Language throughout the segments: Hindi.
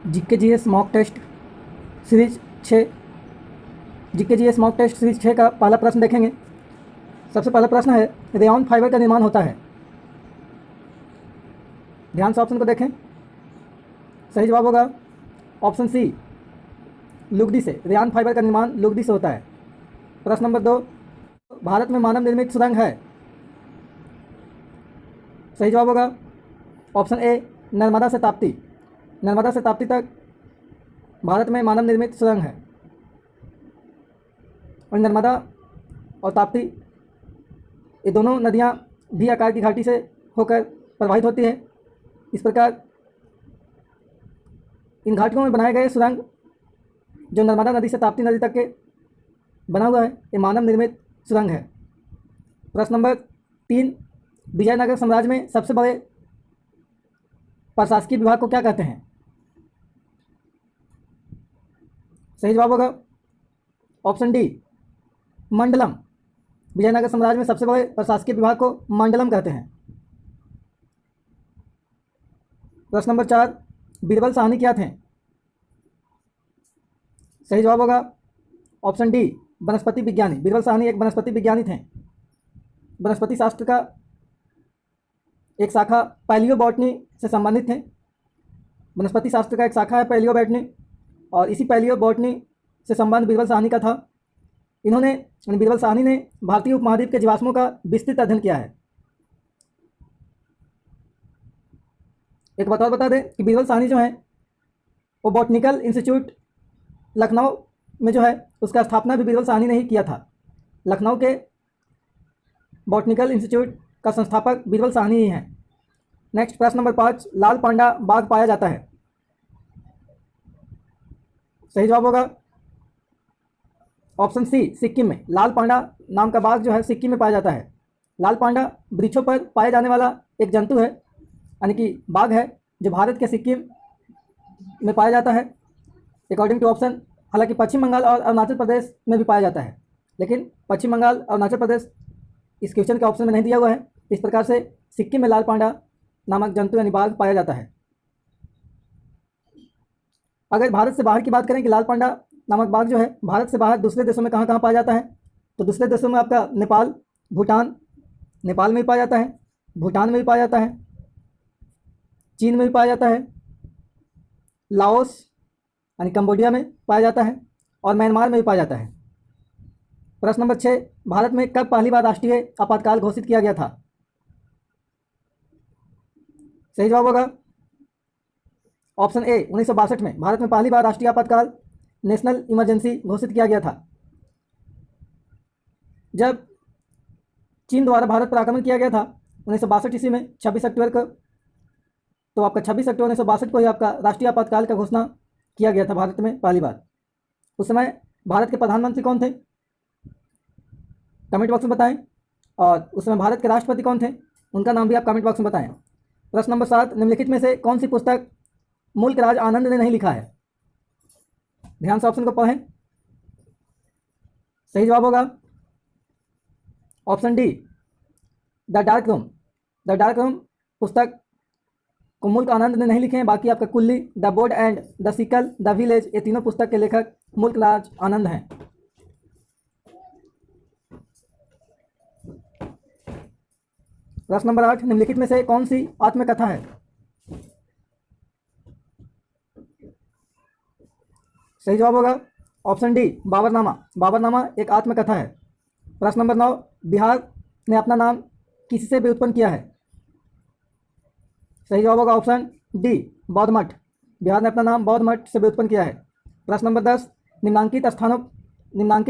GK GS mock test series 6 GK GS mock test series 6 का पहला प्रश्न देखेंगे। सबसे पहला प्रश्न है, रेयॉन फाइबर का निर्माण होता है। ध्यान से ऑप्शन को देखें। सही जवाब होगा ऑप्शन सी, लुगदी से। रेयॉन फाइबर का निर्माण लुगदी से होता है। प्रश्न नंबर 2, भारत में मानव निर्मित सुरंग है। सही जवाब होगा ऑप्शन ए, नर्मदा से ताप्ती। नर्मदा से ताप्ती तक भारत में मानव निर्मित सुरंग है। और नर्मदा और ताप्ती ये दोनों नदियाँ भी आकार की घाटी से होकर प्रवाहित होती है। इस प्रकार इन घाटियों में बनाए गए सुरंग जो नर्मदा नदी से ताप्ती नदी तक के बना हुआ है, ये मानव निर्मित सुरंग है। प्रश्न नंबर 3, विजयनगर साम्राज्य में सबसे बड़े प्रशासकीय विभाग को क्या कहते हैं। सही जवाब होगा ऑप्शन डी, मंडलम। विजयनगर साम्राज्य में सबसे बड़े प्रशासकीय विभाग को मंडलम कहते हैं। प्रश्न नंबर 4, बीरबल साहनी क्या थे। सही जवाब होगा ऑप्शन डी, वनस्पति विज्ञानी। बीरबल साहनी एक वनस्पति विज्ञानी थे। वनस्पति शास्त्र का एक शाखा पैलियोबॉटनी से संबंधित थे। वनस्पति शास्त्र का एक शाखा है पैलियोबॉटनी, और इसी पैलियोबॉटनी से संबंध बीरबल साहनी का था। इन्होंने बीरबल साहनी ने भारतीय उपमहाद्वीप के जीवाश्मों का विस्तृत अध्ययन किया है। एक बात और बता दें कि बीरबल साहनी जो है वो बॉटनिकल इंस्टीट्यूट लखनऊ में जो है उसका स्थापना भी बीरबल साहनी ने ही किया था। लखनऊ के बॉटनिकल इंस्टीट्यूट का संस्थापक बीरबल साहनी ही हैं। नेक्स्ट प्रश्न नंबर 5, लाल पांडा बाघ पाया जाता है। सही जवाब होगा ऑप्शन सी, सिक्किम में। लाल पांडा नाम का बाघ जो है सिक्किम में पाया जाता है। लाल पांडा वृक्षों पर पाए जाने वाला एक जंतु है, यानी कि बाघ है, जो भारत के सिक्किम में पाया जाता है अकॉर्डिंग टू ऑप्शन। हालांकि पश्चिम बंगाल और अरुणाचल प्रदेश में भी पाया जाता है, लेकिन पश्चिम बंगाल और अरुणाचल प्रदेश इस क्वेश्चन के ऑप्शन में नहीं दिया हुआ है। इस प्रकार से सिक्किम में लाल पांडा नामक जंतु यानी बाघ पाया जाता है। अगर भारत से बाहर की बात करें कि लाल पांडा नामक बाघ जो है भारत से बाहर दूसरे देशों में कहाँ कहाँ पाया जाता है, तो दूसरे देशों में आपका नेपाल, भूटान, नेपाल में भी पाया जाता है, भूटान में भी पाया जाता है, चीन में भी पाया जाता है, लाओस यानी कंबोडिया में पाया जाता है, और म्यांमार में भी पाया जाता है। प्रश्न नंबर 6, भारत में कब पहली बार राष्ट्रीय आपातकाल घोषित किया गया था। सही जवाब होगा ऑप्शन ए, 1962 में भारत में पहली बार राष्ट्रीय आपातकाल नेशनल इमरजेंसी घोषित किया गया था। जब चीन द्वारा भारत पर आक्रमण किया गया था 1962 ईस्वी में 26 अक्टूबर को, तो आपका 26 अक्टूबर 1962 को ही आपका राष्ट्रीय आपातकाल का घोषणा किया गया था भारत में पहली बार। उस समय भारत के प्रधानमंत्री कौन थे, कमेंट बॉक्स में बताएं। और उस समय भारत के राष्ट्रपति कौन थे, उनका नाम भी आप कमेंट बॉक्स में बताएं। प्रश्न नंबर 7, निम्नलिखित में से कौन सी पुस्तक मुल्क राज आनंद ने नहीं लिखा है। ध्यान से ऑप्शन को पढ़ें। सही जवाब होगा option D, the dark room. The dark room पुस्तक को मुल्क आनंद ने नहीं लिखे हैं, बाकी आपका कुल्ली, the board and the sickle, the village, ये तीनों पुस्तक के लेखक मुल्क राज आनंद हैं। प्रश्न नंबर 8, निम्नलिखित में से कौन सी आत्मकथा है। सही जवाब होगा ऑप्शन डी, बाबरनामा। बाबरनामा एक आत्मकथा है। प्रश्न नंबर 9, बिहार ने अपना नाम किससे व्युत्पन्न किया है। सही जवाब होगा ऑप्शन डी, बौद्ध मठ। बिहार ने अपना नाम बौद्ध मठ से व्युत्पन्न किया है। प्रश्न नंबर 10, निम्नांकित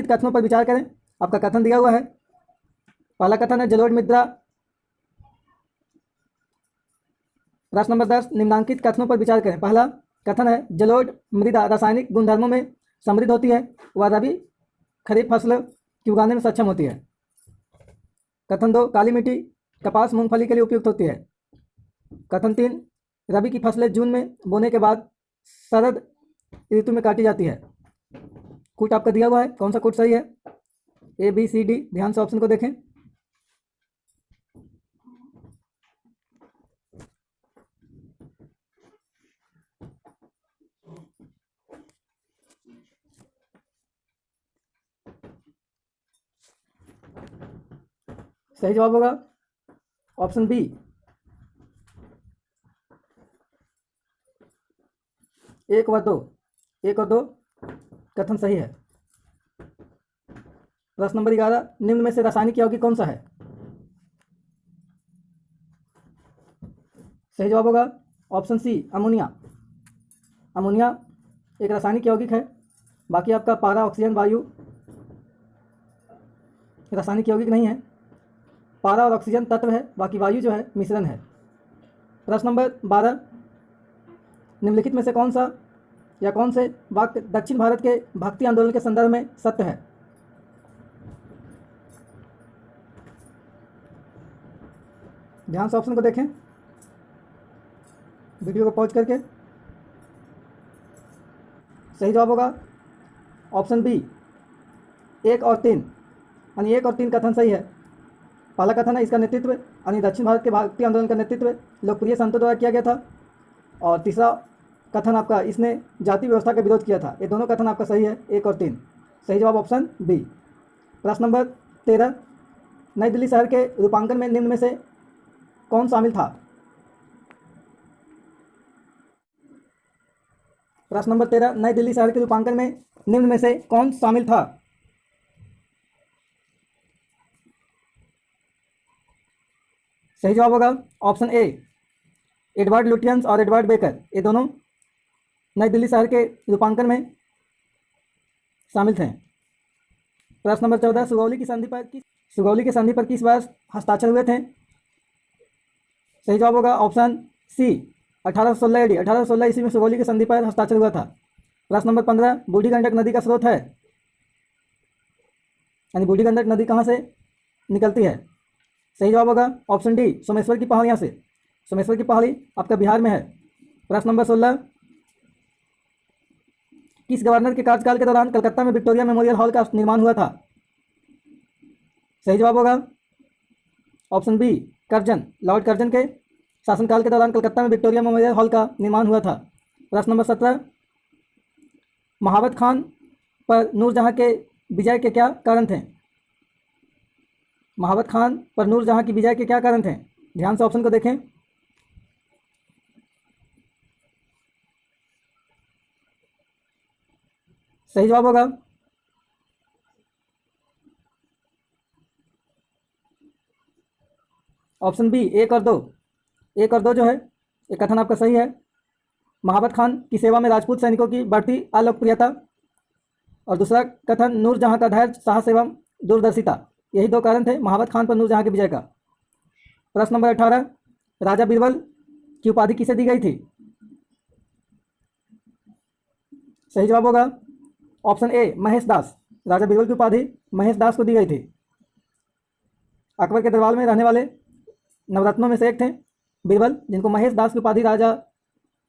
कथनों पर विचार करें। आपका कथन दिया हुआ है। पहला कथन है जलोढ़ मृदा। प्रश्न नंबर 10, निम्नांकित कथनों पर विचार करें। पहला कथन है जलोढ़ मृदा रासायनिक गुणधर्मों में समृद्ध होती है, वह रबी खरीफ फसल की उगाने में सक्षम होती है। कथन 2, काली मिट्टी कपास मूंगफली के लिए उपयुक्त होती है। कथन 3, रबी की फसलें जून में बोने के बाद शरद ऋतु में काटी जाती है। कूट आपका दिया हुआ है, कौन सा कूट सही है, ए बी सी डी। ध्यान से ऑप्शन को देखें। सही जवाब होगा ऑप्शन बी, 1 व 2। 1 और 2 कथन सही है। प्रश्न नंबर 11, निम्न में से रासायनिक यौगिक कौन सा है? सही जवाब होगा ऑप्शन सी, अमोनिया। अमोनिया एक रासायनिक यौगिक है। बाकी आपका पारा, ऑक्सीजन, वायु रासायनिक यौगिक नहीं है। पारा और ऑक्सीजन तत्व है, बाकी वायु जो है मिश्रण है। प्रश्न नंबर 12, निम्नलिखित में से कौन सा या कौन से वाक्य दक्षिण भारत के भक्ति आंदोलन के संदर्भ में सत्य है? ध्यान से ऑप्शन को देखें, वीडियो को पॉज करके। सही जवाब होगा ऑप्शन बी, 1 और 3, यानी 1 और 3 कथन सही है। पहला कथन है इसका नेतृत्व यानी दक्षिण भारत के भक्ति आंदोलन का नेतृत्व लोकप्रिय संतों द्वारा किया गया था। और तीसरा कथन आपका इसने जाति व्यवस्था का विरोध किया था। ये दोनों कथन आपका सही है, 1 और 3। सही जवाब ऑप्शन बी। प्रश्न नंबर 13, नई दिल्ली शहर के रूपांकन में निम्न में से कौन शामिल था? प्रश्न नंबर 13, नई दिल्ली शहर के रूपांकन में निम्न में से कौन शामिल था? सही जवाब होगा ऑप्शन ए, एडवर्ड लुटियंस और एडवर्ड बेकर। ये दोनों नई दिल्ली शहर के रूपांकन में शामिल थे। प्रश्न नंबर 14, सुगौली की संधि पर किस वर्ष हस्ताक्षर हुए थे? सही जवाब होगा ऑप्शन सी, 1816 AD। 1816 ईस्वी में सुगौली की संधि पर हस्ताक्षर हुआ था। प्रश्न नंबर 15, बूढ़ी गंडक नदी का स्रोत है, यानी बूढ़ी गंडक नदी कहाँ से निकलती है? सही जवाब होगा ऑप्शन डी, सोमेश्वर की पहाड़ियाँ से। सोमेश्वर की पहाड़ी आपका बिहार में है। प्रश्न नंबर 16, किस गवर्नर के कार्यकाल के दौरान कलकत्ता में विक्टोरिया मेमोरियल हॉल का निर्माण हुआ था? सही जवाब होगा option B, Curzon. Lord Curzon के शासनकाल के दौरान कलकत्ता में विक्टोरिया मेमोरियल हॉल का निर्माण हुआ था। प्रश्न नंबर 17, महावत खान पर नूरजहां के विजय के क्या कारण थे? महावत खान पर नूरजहां की विजय के क्या कारण थे? ध्यान से ऑप्शन को देखें। सही जवाब होगा ऑप्शन बी, 1 और 2। 1 और 2 जो है ये कथन आपका सही है। महावत खान की सेवा में राजपूत सैनिकों की बढ़ती अलोकप्रियता और दूसरा कथन नूरजहां का धैर्य, साहस एवं दूरदर्शिता, यही 2 कारण थे महावत खान पर नूरजहां की विजय का। प्रश्न नंबर 18, राजा बीरबल की उपाधि किसे दी गई थी? सही जवाब होगा ऑप्शन ए, महेश दास। राजा बीरबल की उपाधि महेश दास को दी गई थी। अकबर के दरबार में रहने वाले नवरत्नों में से एक थे बीरबल, जिनको महेश दास की उपाधि राजा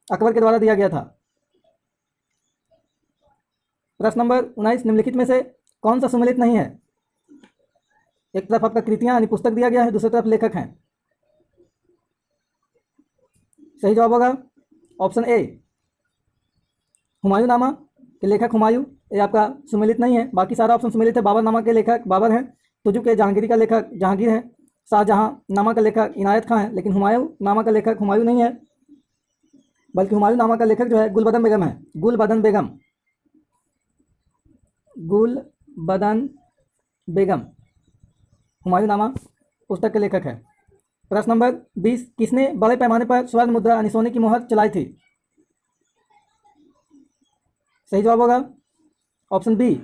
अकबर के द्वारा दिया गया था। प्रश्न नंबर 19, निम्नलिखित में से कौन सा सुमेलित नहीं है? एक तरफ आपका कृतियां यानी पुस्तक दिया गया है, दूसरी तरफ लेखक हैं। सही जवाब होगा ऑप्शन ए, हुमायूंनामा के लेखक हुमायूं, ये आपका सुमेलित नहीं है। बाकी सारा ऑप्शन सुमेलित है। बाबरनामा के लेखक बाबर हैं, तुजु के जहांगीरी का लेखक जहांगीर है, शाहजहां नामा का लेखक इनायत खां है, लेकिन हुमायूं नामा का लेखक हुमायूं नहीं है, बल्कि हुमायूं नामा का लेखक जो है गुलबदन बेगम है। गुलबदन बेगम, गुलबदन बेगम हुमायूं नामा पुस्तक के लेखक है। प्रश्न नंबर 20, किसने बड़े पैमाने पर स्वर्ण मुद्रा यानी सोने की मोहर चलाई थी? सही जवाब होगा ऑप्शन बी,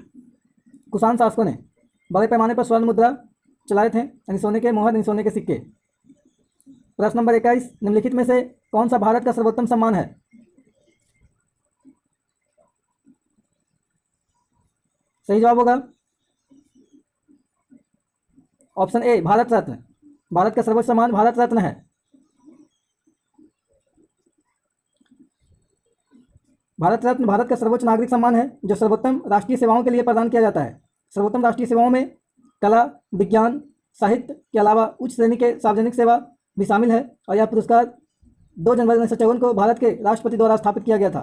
कुषाण शासकों ने बड़े पैमाने पर स्वर्ण मुद्रा चलाए थे, यानी सोने के मोहर यानी सोने के सिक्के। प्रश्न नंबर 21, निम्नलिखित में से कौन सा भारत का सर्वोत्तम सम्मान है? सही जवाब होगा ऑप्शन ए, भारत रत्न। भारत का सर्वोच्च सम्मान भारत रत्न है। भारत रत्न भारत का सर्वोच्च नागरिक सम्मान है जो सर्वोत्तम राष्ट्रीय सेवाओं के लिए प्रदान किया जाता है। सर्वोत्तम राष्ट्रीय सेवाओं में कला, विज्ञान, साहित्य के अलावा उच्च श्रेणी के सार्वजनिक सेवा भी शामिल है और यह पुरस्कार 2 जनवरी 1954 को भारत के राष्ट्रपति द्वारा स्थापित किया गया था।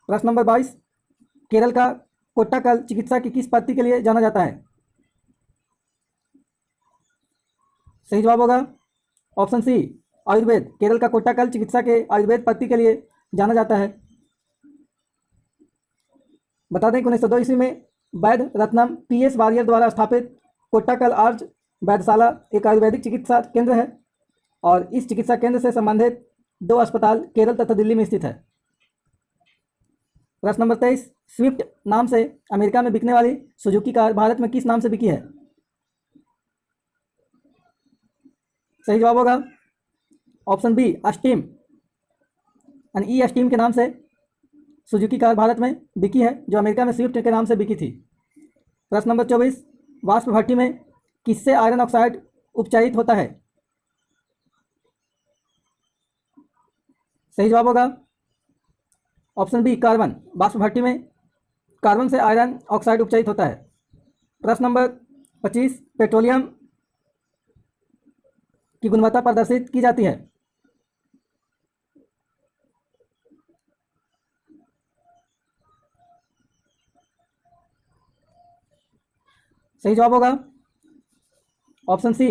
प्रश्न नंबर 22, केरल का कोट्टाकल चिकित्सा की किस पद्धति के लिए जाना जाता है? सही जवाब होगा ऑप्शन सी आयुर्वेद। केरल का कोट्टाकल चिकित्सा के आयुर्वेद पद्धति के लिए जाना जाता है। बता दें कि 1902 ईस्वी में वैद्य रत्नम PS वारियर द्वारा स्थापित कोट्टाकल आर्ज वैद्यशाला एक आयुर्वेदिक चिकित्सा केंद्र है और इस चिकित्सा केंद्र से संबंधित 2 अस्पताल केरल तथा दिल्ली में स्थित है। प्रश्न नंबर 23, स्विफ्ट नाम से अमेरिका में बिकने वाली सुजुकी कार भारत में किस नाम से बिकी है? सही जवाब होगा ऑप्शन बी अस्टीम यानी ई अस्टीम के नाम से सुजुकी कार भारत में बिकी है, जो अमेरिका में स्विफ्ट के नाम से बिकी थी। प्रश्न नंबर 24, वाष्प भट्टी में किससे आयरन ऑक्साइड उपचारित होता है? सही जवाब होगा ऑप्शन बी कार्बन। वाष्प भट्टी में कार्बन से आयरन ऑक्साइड उपचारित होता है। प्रश्न नंबर 25, पेट्रोलियम की गुणवत्ता प्रदर्शित की जाती है। सही जवाब होगा ऑप्शन सी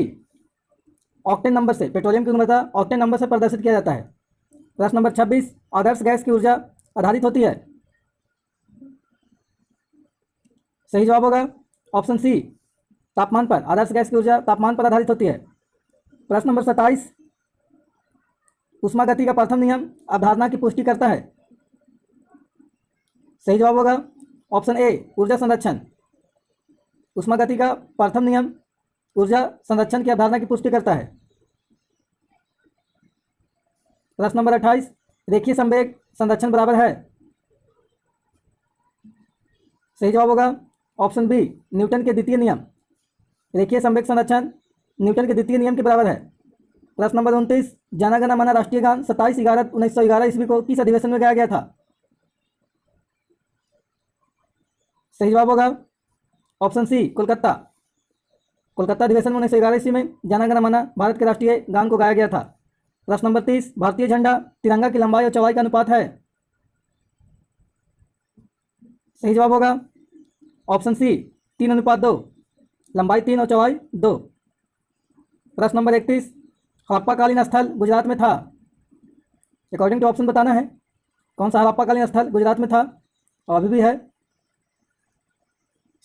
ऑक्टेन नंबर से। पेट्रोलियम की गुणवत्ता ऑक्टेन नंबर से प्रदर्शित किया जाता है। प्रश्न नंबर 26, आदर्श गैस की ऊर्जा आधारित होती है। सही जवाब होगा ऑप्शन सी तापमान पर। आदर्श गैस की ऊर्जा तापमान पर आधारित होती है। प्रश्न नंबर 27, ऊष्मागति का प्रथम नियम अवधारणा की पुष्टि करता है। सही जवाब होगा ऑप्शन ए ऊर्जा संरक्षण। ऊष्मागति का प्रथम नियम ऊर्जा संरक्षण की अवधारणा की पुष्टि करता है। प्रश्न नंबर 28, रेखीय संवेग संरक्षण बराबर है। सही जवाब होगा ऑप्शन बी न्यूटन के द्वितीय नियम। रेखीय संवेग संरक्षण न्यूटन के द्वितीय नियम के बराबर है। प्रश्न नंबर 29, जन गण मन राष्ट्रीय गान 27/11/1911 ईस्वी को किस अधिवेशन में गाया गया था? सही जवाब होगा ऑप्शन सी कोलकाता। कोलकाता अधिवेशन में 1911 ईस्वी में जन गण मन भारत के राष्ट्रीय गान को गाया गया था। प्रश्न नंबर 30, भारतीय झंडा तिरंगा की लंबाई और चौड़ाई का अनुपात है। सही जवाब होगा ऑप्शन सी 3:2, लंबाई 3 और चौड़ाई 2। प्रश्न नंबर 31, हड़प्पाकालीन स्थल गुजरात में था। अकॉर्डिंग टू ऑप्शन बताना है कौन सा हड़प्पाकालीन स्थल गुजरात में था और अभी भी है।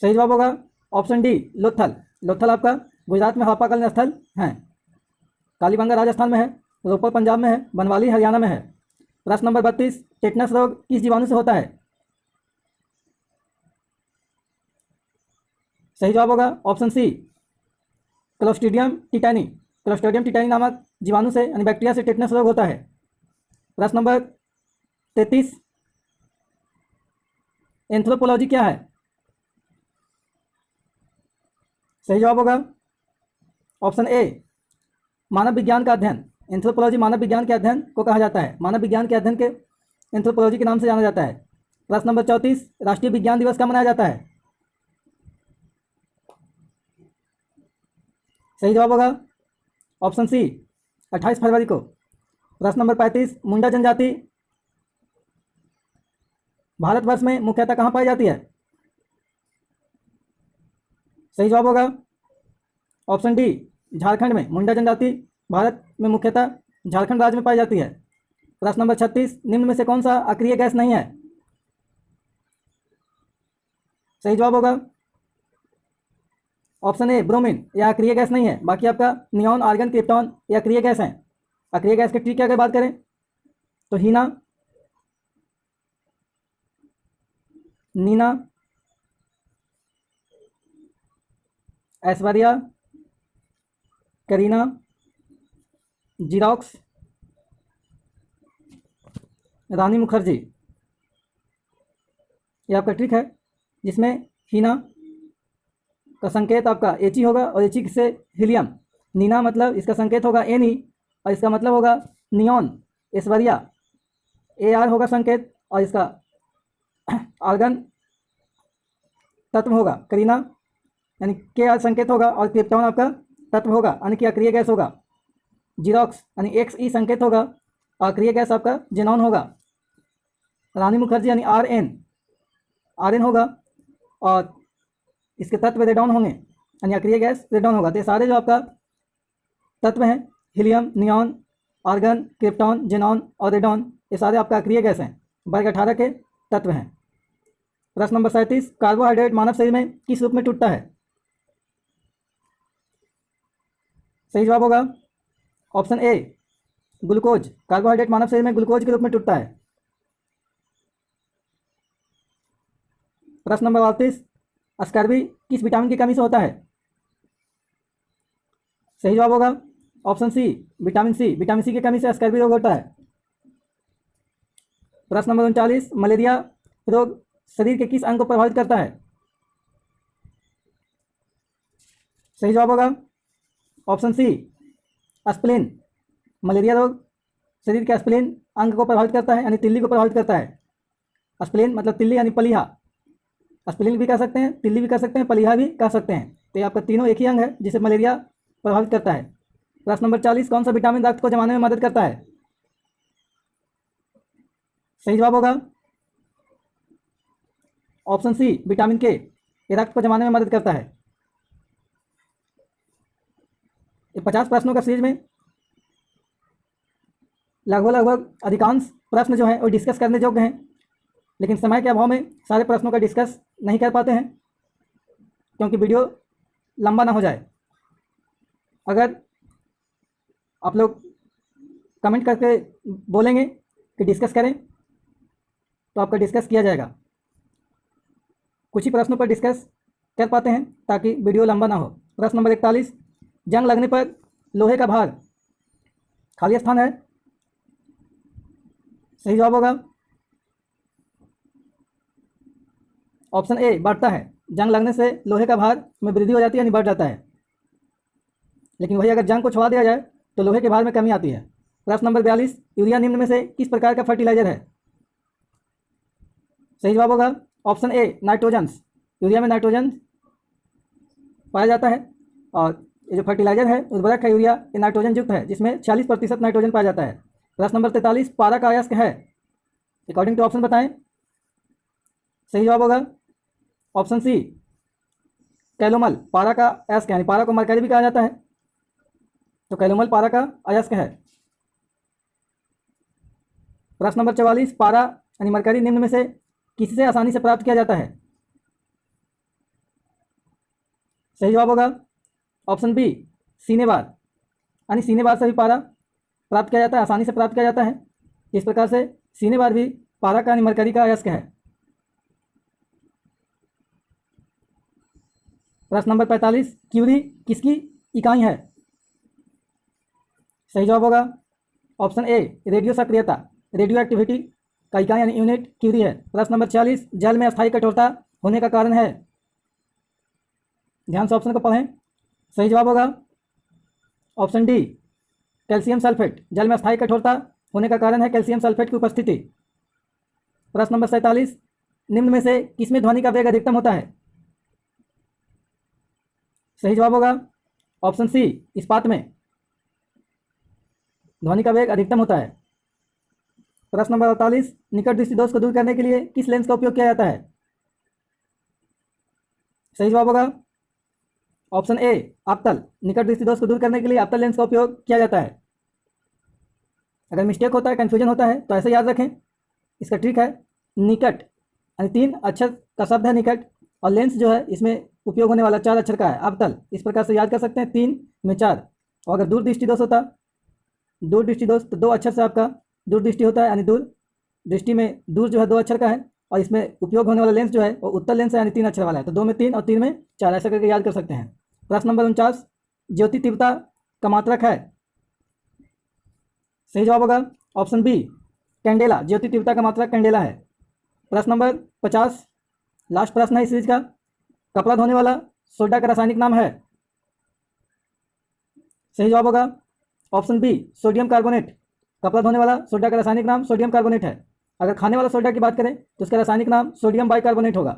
सही जवाब होगा ऑप्शन डी लोथल। लोथल आपका गुजरात में हड़प्पाकालीन स्थल है। कालीबंगा राजस्थान में है, रोपड़ पंजाब में है, बनवाली हरियाणा में है। प्रश्न नंबर 32, टेटनस रोग किस जीवाणु से होता है? सही जवाब होगा option C clostridium tetani. Clostridium tetani नामक जीवाणु से यानी बैक्टीरिया से टेटनस रोग होता है। प्रश्न नंबर 33, एंथ्रोपोलॉजी क्या है? सही जवाब होगा ऑप्शन ए मानव विज्ञान का अध्ययन। एंथ्रोपोलॉजी मानव विज्ञान के अध्ययन को कहा जाता है। मानव विज्ञान के अध्ययन के एंथ्रोपोलॉजी के नाम से जाना जाता है। प्रश्न नंबर 34, राष्ट्रीय विज्ञान दिवस कब मनाया जाता है? सही जवाब होगा ऑप्शन सी 28 फरवरी को। प्रश्न नंबर 35, मुंडा जनजाति भारतवर्ष में मुख्यतः कहाँ पाई जाती है? सही जवाब होगा ऑप्शन डी झारखंड में। मुंडा जनजाति भारत में मुख्यतः झारखंड राज्य में पाई जाती है। प्रश्न नंबर 36, निम्न में से कौन सा अक्रिय गैस नहीं है? सही जवाब होगा ऑप्शन ए ब्रोमीन। यह अक्रिय गैस नहीं है। बाकी आपका नियॉन, आर्गन, क्रिप्टॉन ये अक्रिय गैस हैं। अक्रिय गैस के ट्री की अगर बात करें तो हीना, नीना, ऐश्वर्या, करीना, जीरोक्स, रानी मुखर्जी, ये आपका ट्रिक है जिसमें हीना का संकेत आपका एची होगा और एची से हीलियम। नीना मतलब इसका संकेत होगा एनी और इसका मतलब होगा नियॉन। ऐश्वर्या AR होगा संकेत और इसका आर्गन तत्व होगा करीना यानी KR संकेत होगा और क्रिप्टॉन आपका तत्व होगा यानी कि अक्रिय गैस होगा। जीरोक्स यानी XE संकेत होगा और अक्रिय गैस आपका जेनॉन होगा। रानी मुखर्जी यानी RN होगा और इसके तत्व रेडॉन होंगे, यानी अक्रिय गैस रेडॉन होगा। तो ये सारे जो आपका तत्व हैं, helium, neon, argon, krypton, xenon और रेडॉन, ये सारे आपका अक्रिय गैस हैं, वर्ग 18 के तत्व हैं। प्रश्न नंबर 37, कार्बोहाइड्रेट मानव शरीर में किस रूप में टूटता है? सही जवाब होगा ऑप्शन ए, ग्लूकोज। कार्बोहाइड्रेट मानव शरीर में ग्लूकोज के रूप में टूटता है। प्रश्न नंबर 38, स्कर्वी किस विटामिन की कमी से होता है? सही जवाब होगा option C, vitamin C. Vitamin C की कमी से स्कर्वी रोग होता है। प्रश्न नंबर 39, मलेरिया रोग शरीर के किस अंग को प्रभावित करता है? सही जवाब होगा ऑप्शन सी, स्प्लीन। मलेरिया रोग शरीर के स्प्लीन अंग को प्रभावित करता है, यानी तिल्ली को प्रभावित करता है। स्प्लीन मतलब तिल्ली यानी पलीहा। स्प्लीन भी कह सकते हैं, तिल्ली भी कह सकते हैं, पलीहा भी कह सकते हैं। तो ये आपका तीनों एक ही अंग है जिसे मलेरिया प्रभावित करता है। प्रश्न नंबर 40, कौन सा विटामिन रक्त को जमाने में मदद करता है? सही जवाब होगा ऑप्शन सी, विटामिन के। ये रक्त को जमाने में मदद करता है। ये 50 प्रश्नों का सीरीज में लगभग अधिकांश प्रश्न जो है वो डिस्कस करने योग्य हैं, लेकिन समय के अभाव में सारे प्रश्नों का डिस्कस नहीं कर पाते हैं क्योंकि वीडियो लंबा ना हो जाए। अगर आप लोग कमेंट करके बोलेंगे कि डिस्कस करें तो आपका डिस्कस किया जाएगा। कुछ ही प्रश्नों पर डिस्कस कर पाते हैं ताकि वीडियो लंबा ना हो। प्रश्न नंबर 41, जंग लगने पर लोहे का भार, खाली स्थान है। सही जवाब होगा ऑप्शन ए, बढ़ता है। जंग लगने से लोहे का भार में वृद्धि हो जाती है, यानी बढ़ जाता है। लेकिन वही अगर जंग को छुड़ा दिया जाए तो लोहे के भार में कमी आती है। प्रश्न नंबर 42, यूरिया निम्न में से किस प्रकार का फर्टिलाइजर है? सही जवाब होगा ऑप्शन ए, नाइट्रोजन्स। यूरिया में नाइट्रोजन पाया जाता है और ये जो फर्टिलाइजर है उर्वरक है यूरिया, ये नाइट्रोजन युक्त है जिसमें 46% नाइट्रोजन पाया जाता है। प्रश्न नंबर 43, पारा का अयस्क है, अकॉर्डिंग टू ऑप्शन बताएं। सही जवाब होगा ऑप्शन सी, कैलोमल। पारा का अयस्क यानी पारा को मरकरी भी कहा जाता है, तो कैलोमल पारा का अयस्क है। प्रश्न नंबर 44, पारा यानी मरकरी निम्न में से किससे आसानी से प्राप्त किया जाता है? सही जवाब होगा ऑप्शन बी, सीनेबार। यानी सीनेबार से भी पारा प्राप्त किया जाता है, आसानी से प्राप्त किया जाता है। इस प्रकार से सीनेबार भी पारा का यानी मरकरी का अयस्क है। प्रश्न नंबर 45, क्यूरी किसकी इकाई है? सही जवाब होगा ऑप्शन ए, रेडियो सक्रियता। रेडियो एक्टिविटी का इकाई यानी यूनिट क्यूरी है। प्रश्न नंबर 46, जल में अस्थायी कठोरता होने का कारण है? ध्यान से ऑप्शन को पढ़ें। सही जवाब होगा ऑप्शन डी, कैल्शियम सल्फेट। जल में अस्थायी कठोरता होने का कारण है कैल्शियम सल्फेट की उपस्थिति। प्रश्न नंबर 47, निम्न में से किसमें ध्वनि का वेग अधिकतम होता है? सही जवाब होगा ऑप्शन सी, इस्पात में ध्वनि का वेग अधिकतम होता है। प्रश्न नंबर 48, निकट दृष्टि दोष को दूर करने के लिए किस लेंस का उपयोग किया जाता है? सही जवाब होगा ऑप्शन ए, आपतल। निकट दृष्टि दोष को दूर करने के लिए आपतल लेंस का उपयोग किया जाता है। अगर मिस्टेक होता है, कन्फ्यूजन होता है तो ऐसे याद रखें। इसका ट्रिक है निकट, यानी 3 अक्षर का शब्द है निकट, और लेंस जो है इसमें उपयोग होने वाला 4 अक्षर का है आपतल। इस प्रकार से याद कर सकते हैं, 3 में 4। और अगर दूर दृष्टि दोष होता, दूर दृष्टि दोष, तो 2 अक्षर से आपका दूर दृष्टि होता है, यानी दूर दृष्टि में दूर जो है 2 अक्षर का है, और इसमें उपयोग होने वाला लेंस जो है वो उत्तल लेंस है, यानी 3 अक्षर वाला है। तो 2 में 3 और 3 में 4, ऐसा करके याद कर सकते हैं। प्रश्न नंबर 49, ज्योति तीव्रता का मात्रक है? सही जवाब होगा ऑप्शन बी, कैंडेला। ज्योति तीव्रता का मात्रक कैंडेला है। प्रश्न नंबर 50, लास्ट प्रश्न है इस सीरीज का, कपड़ा धोने वाला सोडा का रासायनिक नाम है? सही जवाब होगा ऑप्शन बी, सोडियम कार्बोनेट। कपड़ा धोने वाला सोडा का रासायनिक नाम सोडियम कार्बोनेट है। अगर खाने वाला सोडा की बात करें तो उसका रासायनिक नाम सोडियम बाइकार्बोनेट होगा।